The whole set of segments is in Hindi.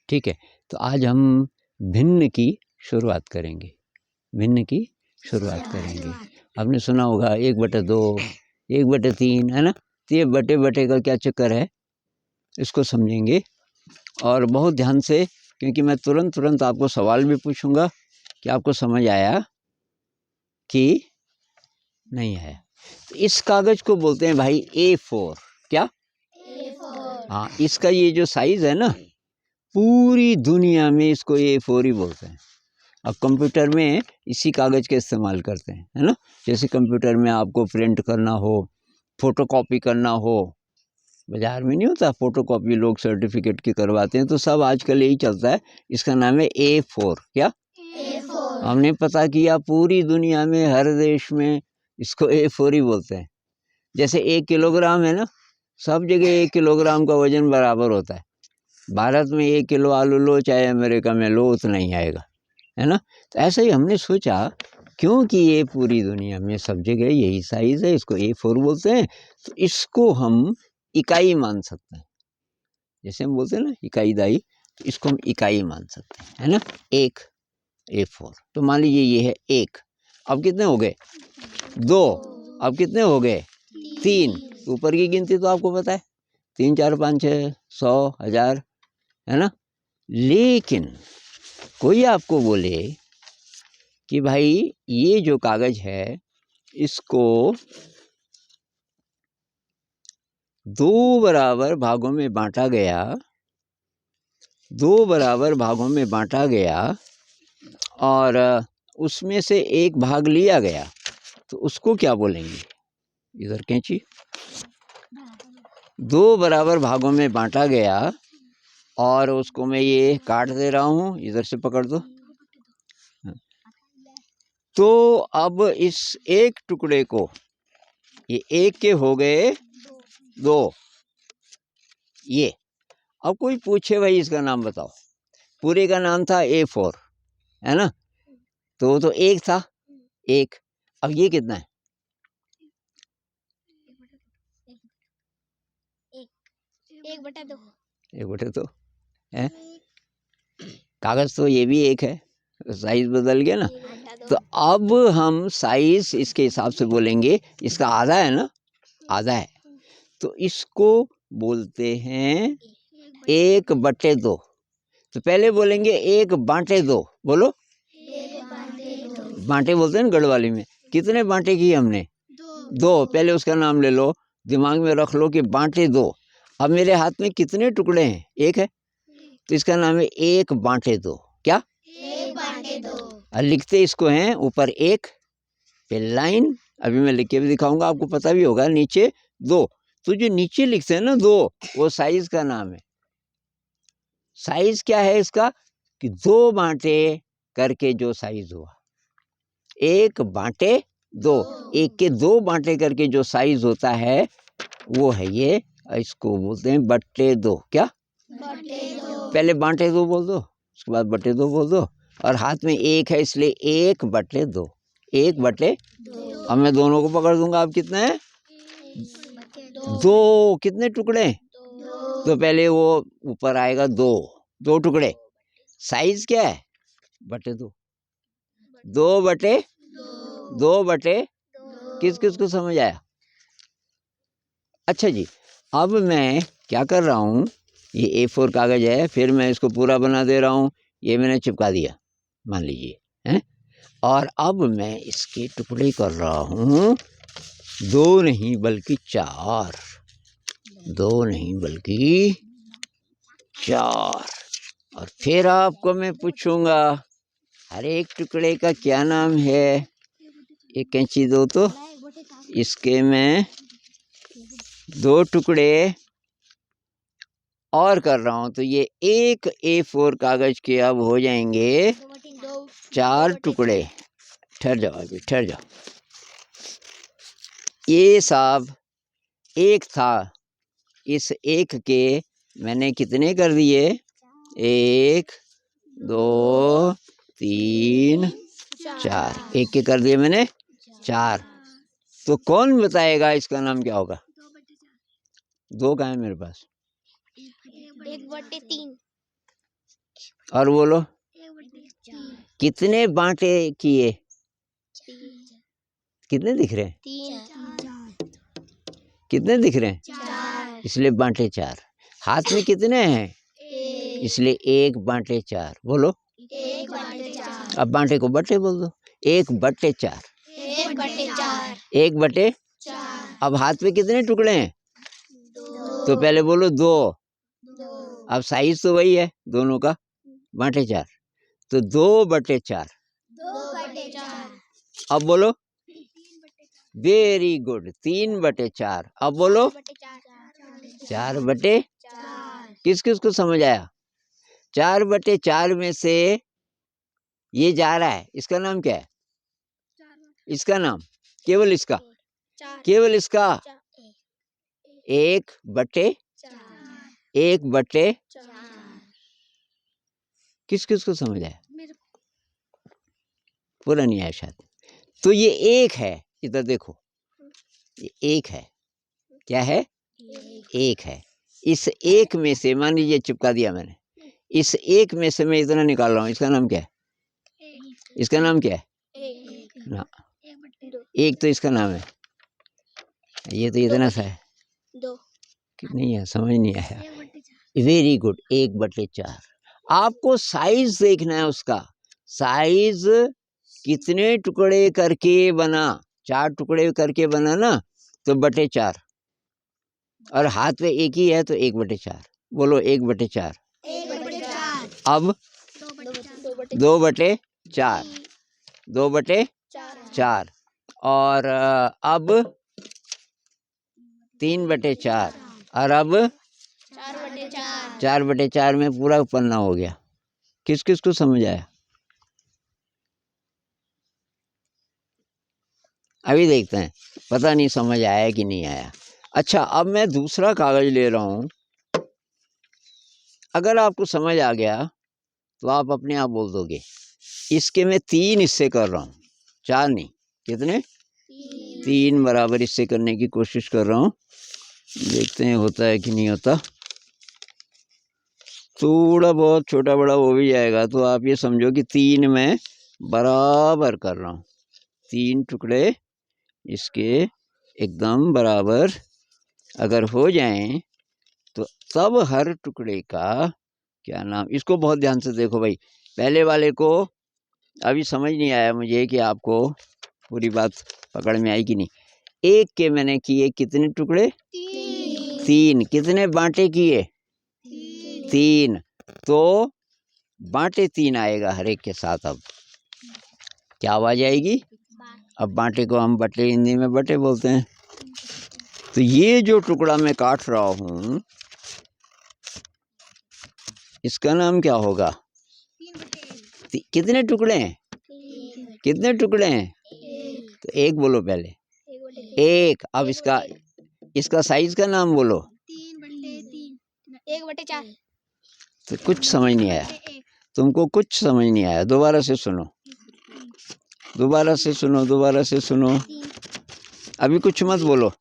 ठीक है, तो आज हम भिन्न की शुरुआत करेंगे। भिन्न की शुरुआत करेंगे। आपने सुना होगा 1/2, 1/3, है ना। तो ये बटे का क्या चक्कर है, इसको समझेंगे और बहुत ध्यान से, क्योंकि मैं तुरंत आपको सवाल भी पूछूंगा कि आपको समझ आया कि नहीं आया। तो इस कागज को बोलते हैं भाई A4। क्या? A4। हाँ, इसका ये जो साइज है ना, पूरी दुनिया में इसको A4 ही बोलते हैं। अब कंप्यूटर में इसी कागज़ का इस्तेमाल करते हैं, है ना। जैसे कंप्यूटर में आपको प्रिंट करना हो, फोटोकॉपी करना हो, बाज़ार में नहीं होता फोटोकॉपी, लोग सर्टिफिकेट की करवाते हैं, तो सब आजकल यही चलता है। इसका नाम है A4। क्या? A4। हमने पता किया पूरी दुनिया में हर देश में इसको A4 ही बोलते हैं। जैसे 1 किलोग्राम है ना, सब जगह 1 किलोग्राम का वजन बराबर होता है। भारत में 1 किलो आलू लो, चाहे अमेरिका में लो, उतना ही आएगा, है ना। तो ऐसा ही हमने सोचा, क्योंकि ये पूरी दुनिया में सब जगह यही साइज है, इसको A4 बोलते हैं, तो इसको हम इकाई मान सकते हैं। जैसे हम बोलते हैं ना इकाई दाई, तो इसको हम इकाई मान सकते हैं, है ना। एक A4। तो मान लीजिए ये है 1। अब कितने हो गए? 2। अब कितने हो गए? 3। ऊपर की गिनती तो आपको पता है, 3 4 5 6 100 1000, है ना। लेकिन कोई आपको बोले कि भाई ये जो कागज है इसको 2 बराबर भागों में बांटा गया, 2 बराबर भागों में बांटा गया और उसमें से एक भाग लिया गया, तो उसको क्या बोलेंगे? इधर कैंची। 2 बराबर भागों में बांटा गया और उसको मैं ये काट दे रहा हूँ, इधर से पकड़ दो। तो अब इस एक टुकड़े को, ये एक के हो गए 2। ये अब कोई पूछे भाई इसका नाम बताओ, पूरे का नाम था A4, है ना। तो एक था, एक। अब ये कितना है? 1/2। 1/2 है। कागज तो ये भी एक है, साइज बदल गया ना। तो अब हम साइज इसके हिसाब से बोलेंगे। इसका आधा है ना, आधा है, तो इसको बोलते हैं 1/2। तो पहले बोलेंगे 1/2। बोलो, बांटे बोलते हैं ना गढ़वाली में। कितने बांटे किए हमने? 2। पहले उसका नाम ले लो, दिमाग में रख लो कि बांटे 2। अब मेरे हाथ में कितने टुकड़े हैं? 1 है, तो इसका नाम है 1/2। क्या? 1/2। और लिखते इसको हैं ऊपर 1 पे लाइन, अभी मैं लिख के भी दिखाऊंगा, आपको पता भी होगा, नीचे 2। तो जो नीचे लिखते हैं ना 2, वो साइज का नाम है। साइज क्या है इसका? कि 2 बांटे करके जो साइज हुआ, 1/2। 1 के 2 बांटे करके जो साइज होता है वो है ये, इसको बोलते हैं 2/2। क्या? 2/2। पहले 2/2 बोल दो, उसके बाद 2/2 बोल दो, और हाथ में 1 है इसलिए 1/2। 1/2। अब मैं दोनों को पकड़ दूंगा, अब कितना है? 2। कितने टुकड़े? 2। तो पहले वो ऊपर आएगा 2, 2 टुकड़े। साइज क्या है? 2/2। 2/2। किस किस को समझ आया? अच्छा जी, अब मैं क्या कर रहा हूँ, ये A4 कागज है, फिर मैं इसको पूरा बना दे रहा हूँ। ये मैंने चिपका दिया, मान लीजिए, हैं। और अब मैं इसके टुकड़े कर रहा हूँ, 2 नहीं बल्कि 4। 2 नहीं बल्कि 4। और फिर आपको मैं पूछूंगा हर एक टुकड़े का क्या नाम है। एक कैंची दो, तो इसके मैं 2 टुकड़े और कर रहा हूँ, तो ये एक A4 कागज के अब हो जाएंगे 4 टुकड़े। ठहर जाओ, अभी ठहर जाओ। ये साहब एक था, इस एक के मैंने कितने कर दिए? 1 2 3 4। एक के कर दिए मैंने 4। तो कौन बताएगा इसका नाम क्या होगा? 2 कहाँ है मेरे पास? 1/3। और बोलो कितने बांटे किए? कितने दिख रहे हैं? कितने दिख रहे हैं? इसलिए बांटे 4। हाथ में कितने हैं? इसलिए 1 बांटे 4। बोलो 1 बांटे 4। अब बांटे को बट्टे बोल दो। 1 बट्टे 4। 1 बटे 4। 1 बटे 4। अब हाथ में कितने टुकड़े हैं? 2। तो पहले बोलो 2। अब साइज तो वही है दोनों का, बांटे 4, तो 2 बटे 4। 2 बटे 4। अब बोलो वेरी गुड, 3 बटे 4। अब बोलो 4 बटे 4। किस किस को समझ आया? 4 बटे 4 में से ये जा रहा है, इसका नाम क्या है? इसका नाम केवल इसका, केवल इसका 1 बटे 1 बटे किस किस को समझ आया? पूरा नहीं आया शायद। तो ये 1 है, इधर देखो, ये 1 है। क्या है? 1 है। इस 1 में से मान लीजिए चिपका दिया मैंने, इस 1 में से मैं इतना निकाल रहा हूँ, इसका नाम क्या है? इसका नाम क्या है? ना, 1 तो इसका नाम है, ये तो इतना सा है। 2 नहीं है, समझ नहीं आया। वेरी गुड, 1 बटे 4। आपको साइज देखना है उसका, साइज कितने टुकड़े करके बना? 4 टुकड़े करके बना ना, तो बटे 4, और हाथ में 1 ही है तो 1 बटे 4। बोलो 1 बटे 4। 1 बटे 4। अब 2 बटे 4, 2 बटे 4, और अब 3 बटे 4, और अब 4 बटे 4। 4 बटे 4 में पूरा पन्ना हो गया। किस किस को समझ आया? अभी देखते हैं, पता नहीं समझ आया कि नहीं आया। अच्छा, अब मैं दूसरा कागज ले रहा हूँ। अगर आपको समझ आ गया तो आप अपने आप बोल दोगे। इसके मैं 3 हिस्से कर रहा हूँ, 4 नहीं। कितने? 3 बराबर हिस्से करने की कोशिश कर रहा हूँ। देखते हैं होता है कि नहीं होता। थोड़ा बहुत छोटा बड़ा हो भी जाएगा तो आप ये समझो कि 3 मैं बराबर कर रहा हूँ। 3 टुकड़े इसके एकदम बराबर अगर हो जाएं तो तब हर टुकड़े का क्या नाम, इसको बहुत ध्यान से देखो भाई। पहले वाले को अभी समझ नहीं आया मुझे कि आपको पूरी बात पकड़ में आई कि नहीं। 1 के मैंने किए कितने टुकड़े? 3। कितने बांटे किए? 3। तो बांटे 3 आएगा हर एक के साथ। अब क्या आवाज आएगी? अब बांटे को हम बटे हिंदी में बटे बोलते हैं। तो ये जो टुकड़ा मैं काट रहा हूँ इसका नाम क्या होगा? कितने टुकड़े हैं? कितने टुकड़े हैं? तो 1 बोलो पहले, 1। अब इसका साइज का नाम बोलो। 1 बटे 4। तो कुछ समझ नहीं आया तुमको, कुछ समझ नहीं आया। दोबारा से सुनो, दोबारा से सुनो, दोबारा से सुनो। अभी कुछ मत बोलो।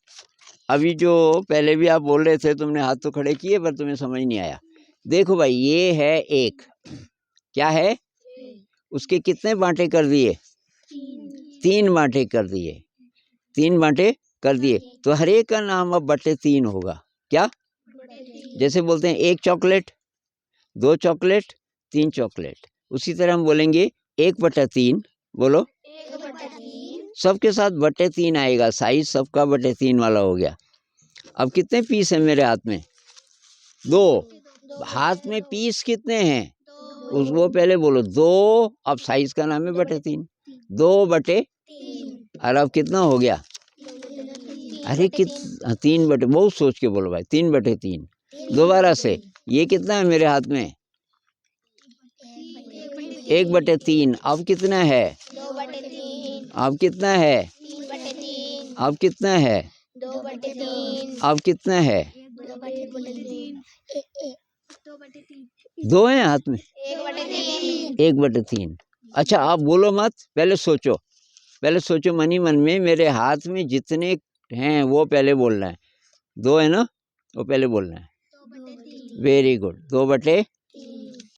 अभी जो पहले भी आप बोल रहे थे, तुमने हाथ तो खड़े किए पर तुम्हें समझ नहीं आया। देखो भाई, ये है 1। क्या है? उसके कितने बांटे कर दिए? 3 बांटे कर दिए। 3 बांटे कर दिए तो हर एक का नाम अब बटे 3 होगा। क्या? जैसे बोलते हैं 1 चॉकलेट, 2 चॉकलेट, 3 चॉकलेट, उसी तरह हम बोलेंगे 1 बटा 3। बोलो 1 बटे 3। सबके साथ बटे 3 आएगा। साइज सबका बटे 3 वाला हो गया। अब कितने पीस है मेरे हाथ में? 2। हाथ में पीस कितने हैं? वो पहले बोलो 2। अब साइज का नाम है बटे 3। 2 बटे 3। और अब कितना हो गया? अरे 3 बटे, बहुत सोच के बोलो भाई। 3 बटे 3। दोबारा से, ये कितना है मेरे हाथ में? 1 बटे 3। अब कितना है? 2 बटे 3। अब कितना है? 3 बटे 3। अब कितना है? 2 बटे 3। अब कितना है? 2 बटे 3। 2 है हाथ में। 1 बटे 3। 1 बटे 3। अच्छा, आप बोलो मत, पहले सोचो। पहले सोचो मन ही मन में, मेरे हाथ में जितने हैं वो पहले बोलना है। 2 है ना, वो पहले बोलना है। वेरी गुड, 2 बटे